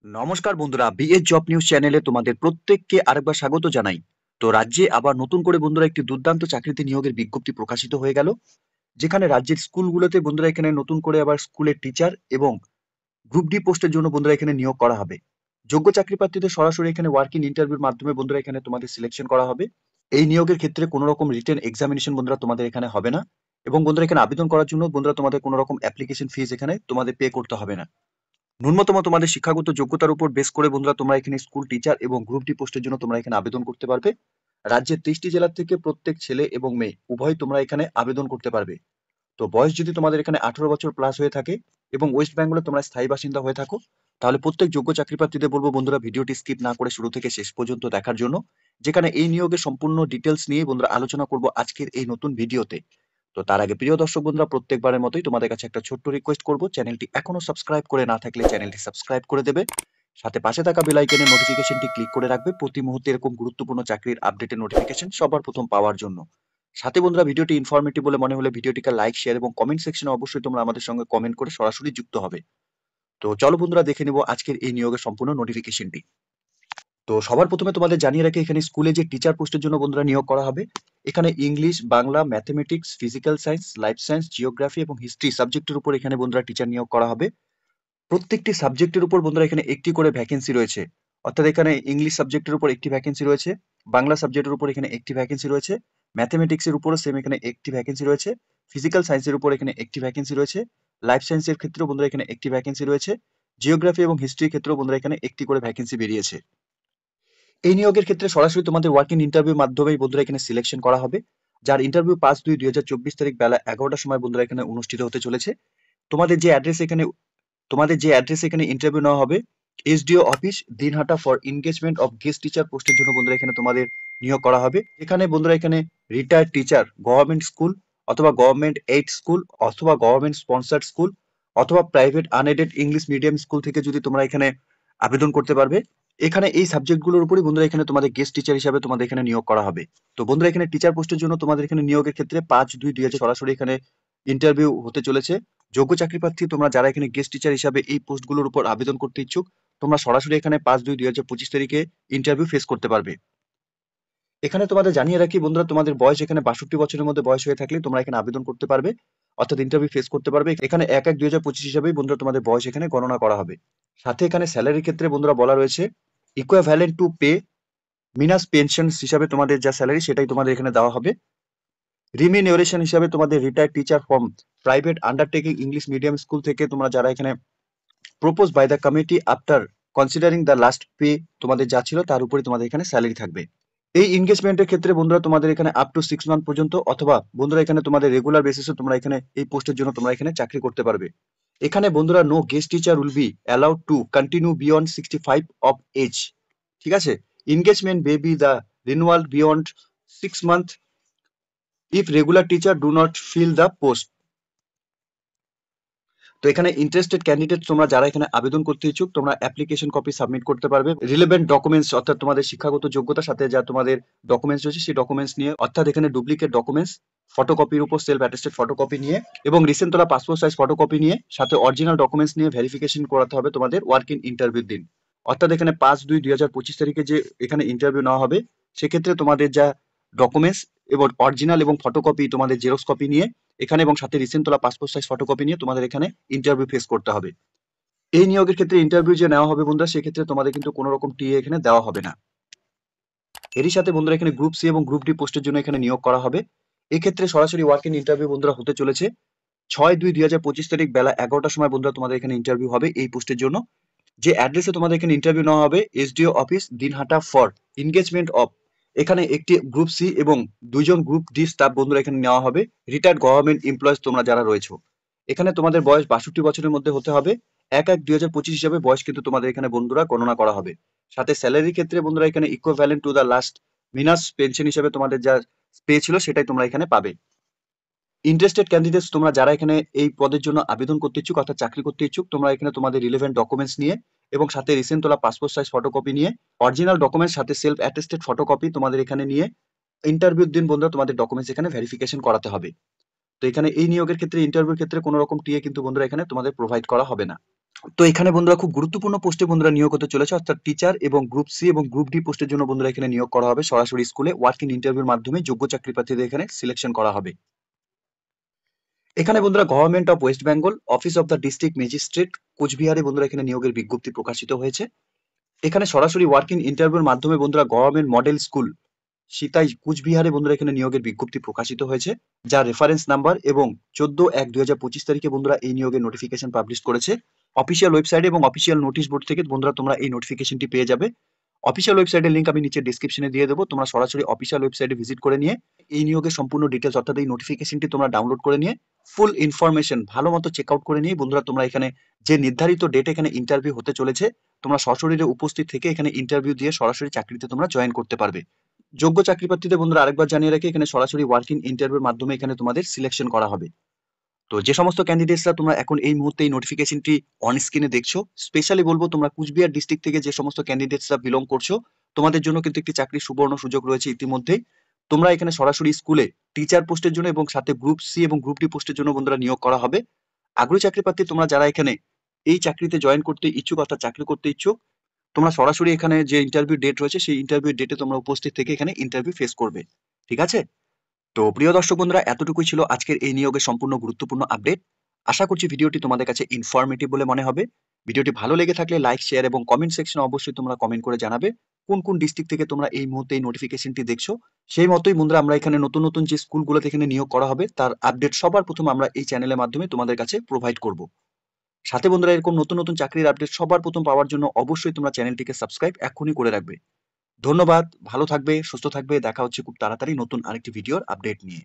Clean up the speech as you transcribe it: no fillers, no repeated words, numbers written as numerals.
নমস্কার বন্ধুরা, BS job news চ্যানেলে তোমাদের প্রত্যেককে আরেকবার স্বাগত জানাই। তো রাজ্যে আবার নতুন করে বন্ধুরা একটি দুর্দান্ত চাকরিতে নিয়োগের বিজ্ঞপ্তি প্রকাশিত হয়ে গেল, যেখানে রাজ্যের স্কুলগুলোতে বন্ধুরা এখানে নতুন করে আবার স্কুলের টিচার এবং গ্রুপ ডি পোস্টের জন্য বন্ধুরা এখানে নিয়োগ করা হবে। যোগ্য চাকরি প্রার্থীদের সরাসরি এখানে ওয়ার্কিং ইন্টারভিউর মাধ্যমে বন্ধুরা এখানে তোমাদের সিলেকশন করা হবে। এই নিয়োগের ক্ষেত্রে কোনো রকম রিটেন এক্সামিনেশন বন্ধুরা তোমাদের এখানে হবে না, এবং বন্ধুরা এখানে আবেদন করার জন্য বন্ধুরা তোমাদের কোনো রকম অ্যাপ্লিকেশন ফিস এখানে তোমাদের পে করতে হবে না। ন্যূনতম তোমাদের শিক্ষাগত যোগ্যতার উপর বেস করে বন্ধুরা তোমরা এখানে স্কুল টিচার এবং গ্রুপ ডি পোস্টের জন্য তোমরা এখানে আবেদন করতে পারবে। রাজ্যের 23টি জেলা থেকে প্রত্যেক ছেলে এবং মেয়ে উভয় তোমরা এখানে আবেদন করতে পারবে। তো বয়স যদি তোমাদের এখানে 18 বছর প্লাস হয়ে থাকে এবং ওয়েস্ট বেঙ্গলে তোমরা স্থায়ী বাসিন্দা হয়ে থাকো, তাহলে প্রত্যেক যোগ্য চাকরি প্রার্থীদের বলবো বন্ধুরা ভিডিওটি স্কিপ না করে শুরু থেকে শেষ পর্যন্ত দেখার জন্য, যেখানে এই নিয়োগের সম্পূর্ণ ডিটেলস নিয়ে বন্ধুরা আলোচনা করব আজকের এই নতুন ভিডিওতে। তো তার আগে প্রিয় দর্শক বন্ধুরা, প্রত্যেকবারের মতোই তোমাদের কাছে একটা ছোট্ট রিকোয়েস্ট করব, চ্যানেলটি এখনো সাবস্ক্রাইব করে না থাকলে চ্যানেলটি সাবস্ক্রাইব করে দেবে, সাথে পাশে থাকা বেল আইকনের নোটিফিকেশনটি ক্লিক করে রাখবে প্রতি মুহূর্তে এরকম গুরুত্বপূর্ণ চাকরির আপডেটের নোটিফিকেশন সবার প্রথম পাওয়ার জন্য। সাথে বন্ধুরা ভিডিওটি ইনফরমেটিভ বলে মনে হলে ভিডিওটিকে লাইক, শেয়ার এবং কমেন্ট সেকশনে অবশ্যই তোমরা আমাদের সঙ্গে কমেন্ট করে সরাসরি যুক্ত হবে। তো চলো বন্ধুরা দেখে নেব আজকের এই নিয়োগের সম্পূর্ণ নোটিফিকেশনটি। তো সবার প্রথমে তোমাদের জানিয়ে রাখি, এখানে স্কুলে যে টিচার পোস্টের জন্য বন্ধুরা নিয়োগ করা হবে, এখানে English, Bangla, mathematics, physical science, life science, geography এবং হিস্ট্রি সাবজেক্টের উপর এখানে বন্ধুরা টিচার নিয়োগ করা হবে। প্রত্যেকটি সাবজেক্টের উপর বন্ধুরা এখানে একটি করে ভ্যাকেন্সি রয়েছে। অর্থাৎ এখানে ইংলিশ সাবজেক্টের উপর একটি ভ্যাকেন্সি রয়েছে, বাংলা সাবজেক্টের উপর এখানে একটি ভ্যাকেন্সি রয়েছে, ম্যাথমেটিক্সের উপরও সেম এখানে একটি ভ্যাকেন্সি রয়েছে, ফিজিক্যাল সায়েন্সের উপর এখানে একটি ভ্যাকেন্সি রয়েছে, লাইফ সায়েন্সের ক্ষেত্রেও বন্ধুরা এখানে একটি ভ্যাকেন্সি রয়েছে, জিওগ্রাফি এবং হিস্ট্রির ক্ষেত্রেও বন্ধুরা এখানে একটি করে ভ্যাকেন্সি বেরিয়েছে। এই নিয়োগের ক্ষেত্রে সরাসরি তোমাদের ওয়ার্কিং ইন্টারভিউর মাধ্যমেই বন্ধুরা এখানে সিলেকশন করা হবে, যার ইন্টারভিউ 5/2/2024 তারিখ বেলা 11টার সময় বন্ধুরা এখানে অনুষ্ঠিত হতে চলেছে। তোমাদের যে অ্যাড্রেস এখানে ইন্টারভিউ নেওয়া হবে, SDO office, Dinhata, for engagement of guest teacher পোস্টের জন্য বন্ধুরা এখানে তোমাদের নিয়োগ করা হবে। এখানে বন্ধুরা এখানে রিটায়ার্ড টিচার, গভর্নমেন্ট স্কুল অথবা গভর্নমেন্ট এইড স্কুল অথবা গভর্নমেন্ট স্পন্সার্ড স্কুল অথবা private unaided English medium school থেকে যদি তোমরা এখানে আবেদন করতে পারবে। এখানে এই সাবজেক্টগুলোর উপরই বন্ধুরা এখানে তোমাদের গেস্ট টিচার হিসাবে তোমাদের এখানে নিয়োগ করা হবে। তো বন্ধুরা এখানে টিচার পোস্টের জন্য তোমাদের এখানে নিয়োগের ক্ষেত্রে 5/2/2024 সরাসরি এখানে ইন্টারভিউ হতে চলেছে। যোগ্য চাকরি প্রার্থী তোমরা যারা এখানে গেস্ট টিচার হিসাবে এই পোস্টগুলোর উপর আবেদন করতে ইচ্ছুক, তোমরা সরাসরি এখানে 5/2/2025 তারিখে ইন্টারভিউ ফেস করতে পারবে। এখানে তোমাদের জানিয়ে রাখি বন্ধুরা, তোমাদের বয়স এখানে 62 বছরের মধ্যে বয়স হয়ে থাকলে তোমরা এখানে আবেদন করতে পারবে, অর্থাৎ ইন্টারভিউ ফেস করতে পারবে। এখানে 1/1/2025 হিসাবেই বন্ধুরা তোমাদের বয়স এখানে গণনা করা হবে। সাথে এখানে স্যালারির ক্ষেত্রে বন্ধুরা বলা রয়েছে, ইকুইভ্যালেন্ট টু পে মিনাস পেনশন হিসাবে তোমাদের যা স্যালারি সেটাই তোমাদের এখানে দেওয়া হবে। রিমিউনারেশন হিসাবে তোমাদের retired teacher from private undertaking English medium school থেকে তোমরা যারা এখানে propose by the committee after considering the last pay তোমাদের যা ছিল তার উপরে তোমাদের এখানে স্যালারি থাকবে। এই এনগেজমেন্টের ক্ষেত্রে বন্ধুরা তোমাদের এখানে আপ টু 6 মান্থ পর্যন্ত, অথবা বন্ধুরা এখানে তোমাদের রেগুলার বেসিসে তোমরা এখানে এই পোস্টের জন্য তোমরা এখানে চাকরি করতে পারবে। এখানে বন্ধুরা no guest teacher will be allowed to continue beyond 65 of age. ঠিক আছে, engagement may be the renewal beyond 6 month if regular teacher do not fill the post. তো এখানে ইন্টারেস্টেড ক্যান্ডিডেট তোমরা যারা এখানে আবেদন করতে ইচ্ছুক, তোমরা অ্যাপ্লিকেশন কপি সাবমিট করতে পারবে। রিলেভেন্ট ডকুমেন্টস অর্থাৎ তোমাদের শিক্ষাগত যোগ্যতার সাথে যা তোমাদের ডকুমেন্টস রয়েছে সেই ডকুমেন্টস নিয়ে, অর্থাৎ এখানে ডুপ্লিকেট ডকুমেন্টস, ফটোকপির উপর সেলফ অ্যাটেস্টেড ফটোকপি নিয়ে এবং রিসেন্ট তোলা পাসপোর্ট সাইজ ফটোকপি নিয়ে, সাথে অরিজিনাল ডকুমেন্টস নিয়ে ভেরিফিকেশন করাতে হবে তোমাদের ওয়ার্কিং ইন্টারভিউর দিন। অর্থাৎ এখানে 5/2/2025 তারিখে যে এখানে ইন্টারভিউ নেওয়া হবে, সেক্ষেত্রে তোমাদের যা ডকুমেন্টস এবং অরিজিনাল এবং ফটোকপি তোমাদের জেরক্স কপি নিয়ে এখানে, এবং সাথে রিসেন্ট তোলা পাসপোর্ট সাইজ ফটোকপি নিয়ে তোমাদের এখানে ইন্টারভিউ ফেস করতে হবে। এই নিয়োগের ক্ষেত্রে ইন্টারভিউ যে নেওয়া হবে বন্ধুরা, সেক্ষেত্রে তোমাদের কিন্তু কোনো রকম টিএ এখানে দেওয়া হবে না। এরই সাথে বন্ধুরা এখানে গ্রুপ সি এবং গ্রুপ ডি পোস্টের জন্য এখানে নিয়োগ করা হবে। এক্ষেত্রে সরাসরি ওয়ার্কিং ইন্টারভিউ বন্ধুরা হতে চলেছে 6/2/2025 তারিখ বেলা 11টার সময় বন্ধুরা তোমাদের এখানে ইন্টারভিউ হবে এই পোস্টের জন্য। যে অ্যাড্রেসে তোমাদের এখানে ইন্টারভিউ নেওয়া হবে, SDO office, Dinhata, for engagement of, এখানে একটি গ্রুপ সি এবং 2জন গ্রুপ ডি স্টাফ বন্ধুরা এখানে নেওয়া হবে। রিটায়ার্ড গভর্নমেন্ট এমপ্লয়েজ তোমরা যারা রয়েছে, এখানে তোমাদের বয়স 62 বছরের মধ্যে হতে হবে। 1/1/2025 হিসাবে বয়স কিন্তু তোমাদের এখানে বন্ধুরা গণনা করা হবে। সাথে স্যালারির ক্ষেত্রে বন্ধুরা এখানে equivalent to the last minus pension হিসাবে তোমাদের যা পে ছিল সেটাই তোমরা এখানে পাবে। ইন্টারেস্টেড ক্যান্ডিডেটস তোমরা যারা এখানে এই পদের জন্য আবেদন করতে ইচ্ছুক অর্থাৎ চাকরি করতে ইচ্ছুক, তোমরা এখানে তোমাদের রিলেভেন্ট ডকুমেন্টস নিয়ে এবং সাথে রিসেন্ট তোলা পাসপোর্ট সাইজ ফটোকপি নিয়ে, অরিজিনাল ডকুমেন্টস সাথে সেলফ অ্যাটেস্টেড ফটোকপি তোমাদের এখানে নিয়ে ইন্টারভিউর দিন বন্ধুরা তোমাদের ডকুমেন্টস এখানে ভেরিফিকেশন করাতে হবে। তো এখানে এই নিয়োগের ক্ষেত্রে ইন্টারভিউর ক্ষেত্রে কোনো রকম টিএ কিন্তু বন্ধুরা এখানে তোমাদের প্রোভাইড করা হবে না। তো এখানে বন্ধুরা খুব গুরুত্বপূর্ণ পোস্টে বন্ধুরা নিয়োগ হতে চলেছে, অর্থাৎ টিচার এবং গ্রুপ সি এবং গ্রুপ ডি পোস্টের জন্য বন্ধুরা এখানে নিয়োগ করা হবে সরাসরি স্কুলে ওয়ার্ক ইন ইন্টারভিউর মাধ্যমে যোগ্য চাকরি প্রার্থীদের এখানে সিলেকশন করা হবে। এখানে বন্ধুরা government of West Bengal office of the district magistrate কোচবিহারে বন্ধুরা এখানে নিয়োগের বিজ্ঞপ্তি প্রকাশিত হয়েছে। এখানে সরাসরি ওয়ার্ক ইন ইন্টারভিউর মাধ্যমে বন্ধুরা গভর্নমেন্ট মডেল স্কুল সিতাই কুচবিহারে বন্ধুরা এখানে নিয়োগের বিজ্ঞপ্তি প্রকাশিত হয়েছে, যার রেফারেন্স নাম্বার এবং 14/1/2025 তারিখে বন্ধুরা এই নিয়োগের নোটিফিকেশন পাবলিশ করেছে অফিসিয়াল ওয়েবসাইটে এবং অফিসিয়াল নোটিশ বোর্ড থেকে বন্ধুরা তোমরা এই নোটিফিকেশনটি পেয়ে যাবে। অফিসিয়াল ওয়েবসাইটের লিঙ্ক আমি নিচে ডিসক্রিপশনে দিয়ে দেবো, তোমরা সরাসরি অফিসিয়াল ওয়েবসাইটে ভিজিট করে নিয়ে এই নিয়োগের সম্পূর্ণ ডিটেলস অর্থাৎ এই নোটিফিকেশনটি তোমরা ডাউনলোড করে নিয়ে ফুল ইনফরমেশন ভালো মতো চেক আউট করে নিয়ে বন্ধুরা তোমরা এখানে যে নির্ধারিত ডেটে এখানে ইন্টারভিউ হতে চলেছে তোমরা সশরীরে উপস্থিত থেকে এখানে ইন্টারভিউ দিয়ে সরাসরি চাকরিতে তোমরা জয়েন করতে পারবে। যোগ্য চাকরি প্রার্থীদের বন্ধুরা আরেকবার জানিয়ে রাখি, এখানে সরাসরি ওয়ার্ক ইন ইন্টারভিউর মাধ্যমে এখানে তোমাদের সিলেকশন করা হবে। তো যে সমস্ত ক্যান্ডিডেটসরা তোমরা এখন এই মুহূর্তে এই নোটিফিকেশনটি অন স্ক্রিনে দেখছো, স্পেশালি বলবো তোমরা কুচবিহার ডিস্ট্রিক্ট থেকে যে সমস্ত ক্যান্ডিডেটসরা বিলং করছো, তোমাদের জন্য কিন্তু একটি চাকরির সুবর্ণ সুযোগ রয়েছে ইতিমধ্যেই। তোমরা এখানে সরাসরি স্কুলে টিচার পোস্টের জন্য এবং সাথে গ্রুপ সি এবং গ্রুপ ডি পোস্টের জন্য বন্ধুরা নিয়োগ করা হবে। আগ্রহী চাকরি প্রার্থী তোমরা যারা এখানে এই চাকরিতে জয়েন করতে ইচ্ছুক অর্থাৎ চাকরি করতে ইচ্ছুক, তোমরা সরাসরি এখানে যে ইন্টারভিউ ডেট রয়েছে সেই ইন্টারভিউ ডেটে তোমরা উপস্থিত থেকে এখানে ইন্টারভিউ ফেস করবে। ঠিক আছে? তো প্রিয় দর্শক বন্ধুরা, এতটুকুই ছিল আজকের এই নিয়োগের সম্পূর্ণ গুরুত্বপূর্ণ আপডেট। আশা করছি ভিডিওটি তোমাদের কাছে ইনফরমেটিভ বলে মনে হবে। ভিডিওটি ভালো লেগে থাকলে লাইক, শেয়ার এবং কমেন্ট সেকশনে অবশ্যই তোমরা কমেন্ট করে জানাবে কোন কোন ডিস্ট্রিক্ট থেকে তোমরা এই মুহূর্তে এই নোটিফিকেশনটি দেখছো। সেই মতোই বন্ধুরা আমরা এখানে নতুন নতুন যে স্কুলগুলোতে এখানে নিয়োগ করা হবে তার আপডেট সবার প্রথম আমরা এই চ্যানেলের মাধ্যমে তোমাদের কাছে প্রোভাইড করব। সাথে বন্ধুরা এরকম নতুন নতুন চাকরির আপডেট সবার প্রথম পাওয়ার জন্য অবশ্যই তোমরা চ্যানেলটিকে সাবস্ক্রাইব এখনই করে রাখবে। ধন্যবাদ, ভালো থাকবে, সুস্থ থাকবে, দেখা হচ্ছে খুব তাড়াতাড়ি নতুন আরেকটি ভিডিওর আপডেট নিয়ে।